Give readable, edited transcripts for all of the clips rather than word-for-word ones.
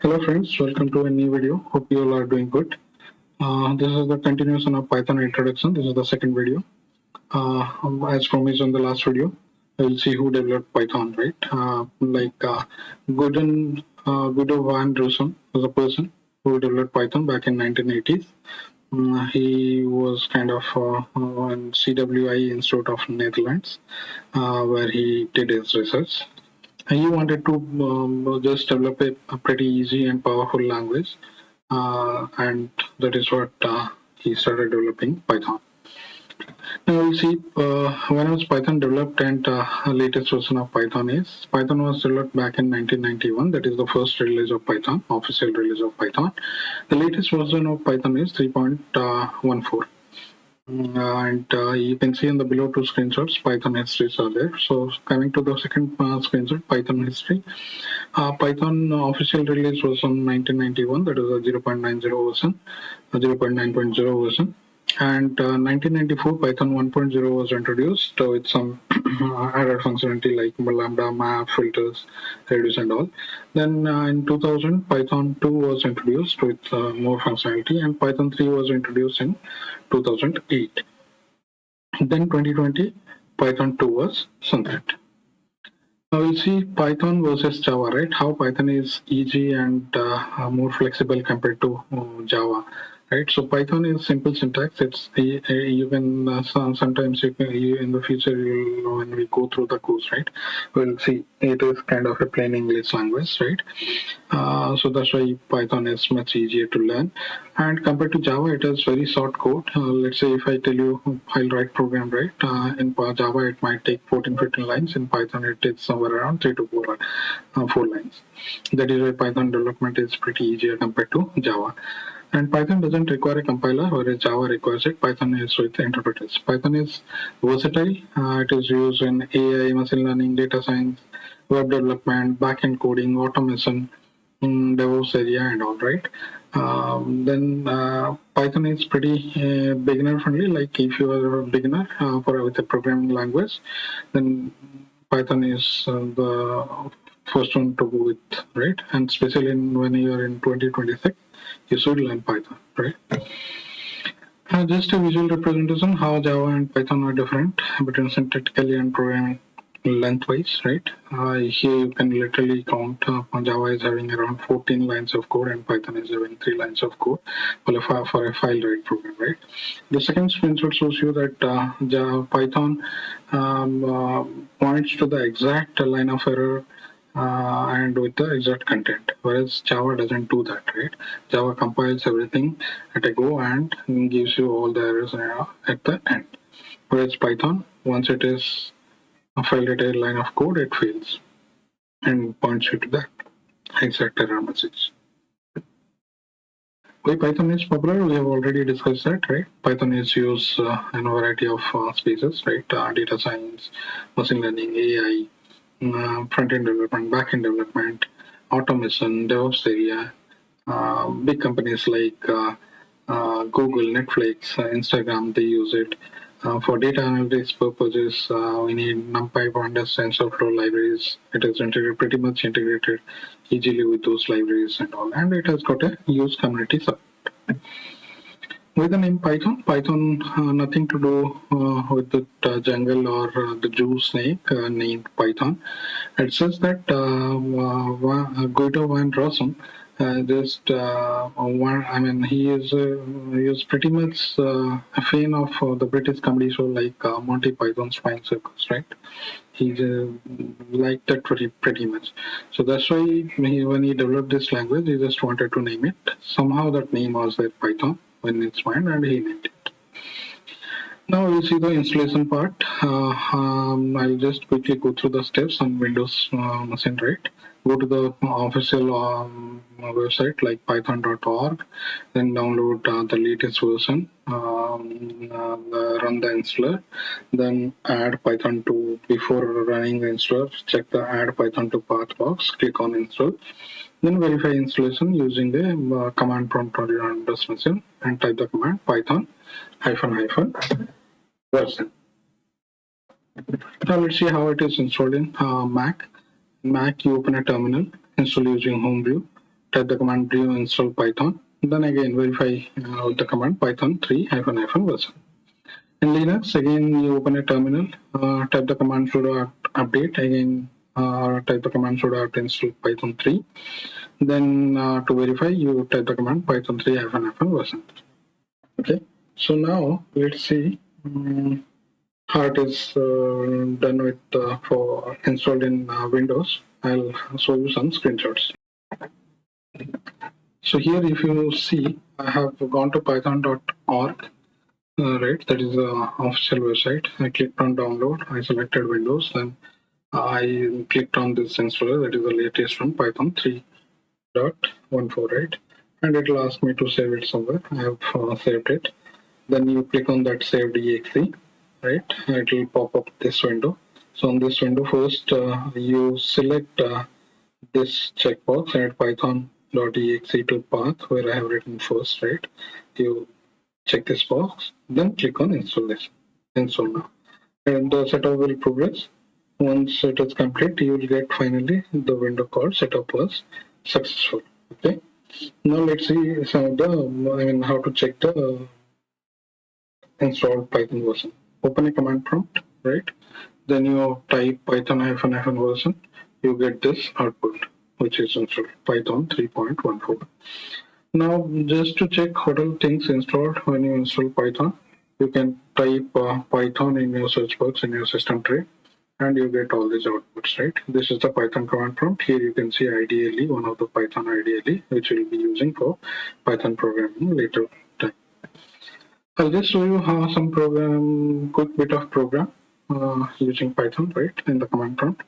Hello friends, welcome to a new video. Hope you all are doing good. This is the continuation of Python introduction. This is the second video. As promised on the last video, we'll see who developed Python, right? Guido van Rossum was a person who developed Python back in 1980s. He was kind of on CWI Institute of Netherlands, where he did his research. He wanted to just develop a pretty easy and powerful language, and that is what he started developing Python. Now we see when was Python developed, and latest version of Python was developed back in 1991. That is the first release of Python, official release of Python. The latest version of Python is 3.14. And you can see in the below two screenshots, Python histories are there. So coming to the second screenshot, Python history. Python official release was on 1991, that is a 0.90 version, a 0.9.0 version. And 1994, Python 1.0 was introduced with some added functionality like lambda, map, filters, reduce, and all. Then in 2000, Python 2 was introduced with more functionality, and Python 3 was introduced in 2008. Then 2020, Python 2 was sunset. Now we'll see Python versus Java, right? How Python is easy and more flexible compared to Java, right? So Python is simple syntax. It's you can sometimes you in the future when we go through the course, right? We'll see it is kind of a plain English language, right? So that's why Python is much easier to learn. And compared to Java, it is very short code. Let's say if I tell you I'll write program, right? In Java, it might take 14, 15 lines. In Python, it takes somewhere around 3 to 4 lines. That is why Python development is pretty easier compared to Java. And Python doesn't require a compiler, whereas Java requires it. Python is with interpreters. Python is versatile. It is used in AI, machine learning, data science, web development, backend coding, automation, DevOps area, and all, right? Then Python is pretty beginner friendly. Like if you are a beginner with a programming language, then Python is the first one to go with, right? And especially when you are in 2026, you should learn Python, right? Just a visual representation how Java and Python are different between syntactically and programming lengthwise, right? Here you can literally count. Java is having around 14 lines of code, and Python is having 3 lines of code for a file write program, right? The second screenshot shows you that Python points to the exact line of error and with the exact content, whereas Java doesn't do that, right? Java compiles everything at a go and gives you all the errors at the end. Whereas Python, once it is a file data line of code, it fails and points you to that exact error message. Why Python is popular, we have already discussed that, right? Python is used in a variety of spaces, right? Data science, machine learning, AI, front-end development, back-end development, automation, DevOps area. Big companies like Google, Netflix, Instagram, they use it. For data analytics purposes, we need NumPy, Pandas, TensorFlow libraries. It is pretty much integrated easily with those libraries and all. And it has got a huge community support. With the name Python, nothing to do with the jungle or the Jew snake named Python. It says that Guido van Rossum he is pretty much a fan of the British comedy show like Monty Python's Flying Circus, right? He liked that pretty much. So that's why when he developed this language, he just wanted to name it. Somehow that name was there, Python, in its mind, and he named it. Now we'll see the installation part. I'll just quickly go through the steps on Windows machine, right? Go to the official website like python.org, then download the latest version, run the installer, then add Python to, before running the installer, check the add Python to path box, click on install, then verify installation using the command prompt on your Windows machine and type the command python --. Version. Now let's see how it is installed in Mac. Mac, you open a terminal, install using Homebrew, type the command do install Python. Then again verify with the command Python 3 -- version. In Linux, again you open a terminal, type the command sudo update, again type the command sudo install Python 3. Then to verify, you type the command Python 3 -- version. Okay, so now let's see how it is done with for installed in Windows. I'll show you some screenshots. So here, if you see, I have gone to python.org. Right, that is the official website. I clicked on download. I selected Windows, then I clicked on this installer. That is the latest one, Python 3.14, right? And it will ask me to save it somewhere. I have saved it. Then you click on that saved exe, right? It will pop up this window. So on this window, first you select this checkbox, add python.exe to path where I have written first, right? You check this box, then click on installation. Install now. And the setup will progress. Once it is complete, you will get finally the window called setup was successful. Okay. Now let's see some of the, how to check the installed Python version. Open a command prompt, right? Then you type Python -- version. You get this output, which is installed Python 3.14. Now, just to check what all things installed when you install Python, you can type Python in your search box in your system tray, and you get all these outputs, right? This is the Python command prompt. Here you can see IDLE, one of the Python IDLE, which we'll be using for Python programming later time. I'll just show you how some quick bit of program using Python, right, in the command prompt.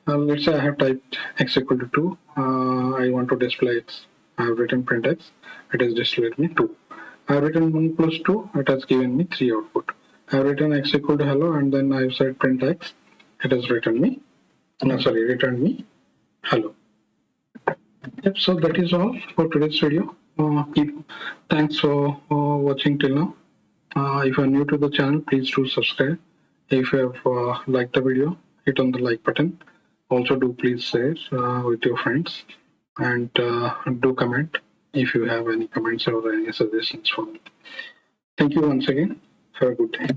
Let's say I have typed x equal to 2. I want to display x. I have written print x. It has displayed me 2. I have written 1 plus 2. It has given me 3 output. I have written x equal to hello, and then I have said print x. It has returned me hello. Yep. So that is all for today's video. Thanks for watching till now. If you are new to the channel, please do subscribe. If you have liked the video, hit on the like button. Also, do please share with your friends, and do comment if you have any comments or any suggestions for me. Thank you once again. Have a good day.